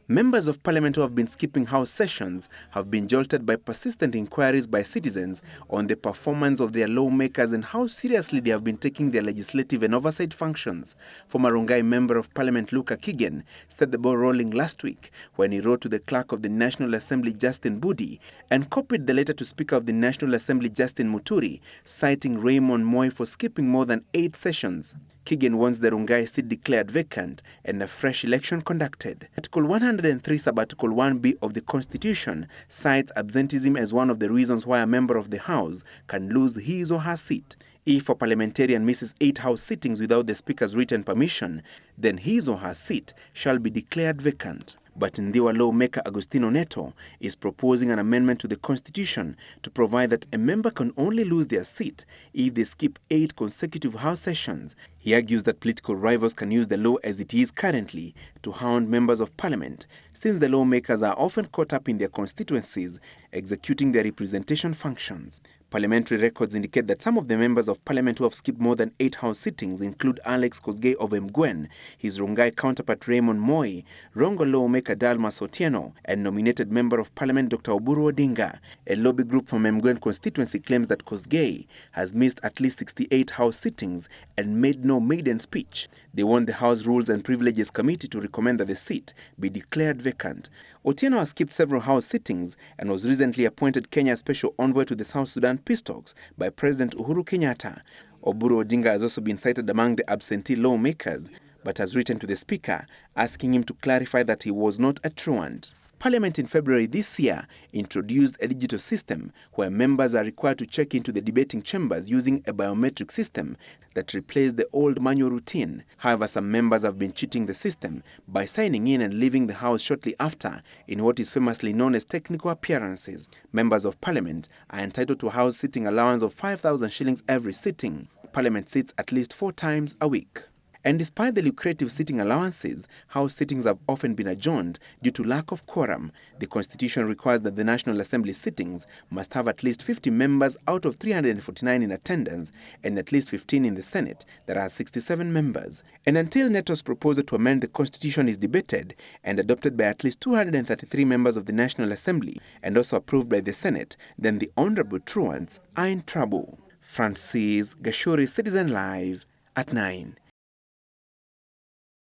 Members of Parliament who have been skipping House sessions have been jolted by persistent inquiries by citizens on the performance of their lawmakers and how seriously they have been taking their legislative and oversight functions. Former Rongai Member of Parliament Luka Kigen set the ball rolling last week when he wrote to the Clerk of the National Assembly Justin Budi and copied the letter to Speaker of the National Assembly Justin Muturi, citing Raymond Moi for skipping more than 8 sessions. Kigen wants the Rongai seat declared vacant and a fresh election conducted. Article 103 sub-article 1b of the Constitution cites absenteeism as one of the reasons why a member of the House can lose his or her seat. If a parliamentarian misses 8 House sittings without the Speaker's written permission, then his or her seat shall be declared vacant. But Ndhiwa lawmaker Augustino Neto is proposing an amendment to the Constitution to provide that a member can only lose their seat if they skip 8 consecutive House sessions. He argues that political rivals can use the law as it is currently to hound members of Parliament, since the lawmakers are often caught up in their constituencies executing their representation functions. Parliamentary records indicate that some of the members of Parliament who have skipped more than 8 House sittings include Alex Kosgei of Mgwen, his Rongai counterpart Raymond Moi, Rongo lawmaker Dalmas Otieno, and nominated Member of Parliament Dr. Oburu Odinga. A lobby group from Mgwen constituency claims that Kosgei has missed at least 68 House sittings and made no maiden speech. They want the House Rules and Privileges Committee to recommend that the seat be declared vacant. Otieno has skipped several House sittings and was recently appointed Kenya's special envoy to the South Sudan peace talks by President Uhuru Kenyatta. Oburu Odinga has also been cited among the absentee lawmakers, but has written to the Speaker asking him to clarify that he was not a truant. Parliament in February this year introduced a digital system where members are required to check into the debating chambers using a biometric system that replaced the old manual routine. However, some members have been cheating the system by signing in and leaving the House shortly after in what is famously known as technical appearances. Members of Parliament are entitled to a House sitting allowance of 5,000 shillings every sitting. Parliament sits at least 4 times a week. And despite the lucrative sitting allowances, House sittings have often been adjourned due to lack of quorum. The Constitution requires that the National Assembly sittings must have at least 50 members out of 349 in attendance and at least 15 in the Senate. There are 67 members. And until Neto's proposal to amend the Constitution is debated and adopted by at least 233 members of the National Assembly and also approved by the Senate, then the honorable truants are in trouble. Francis Gachuri, Citizen Live at 9.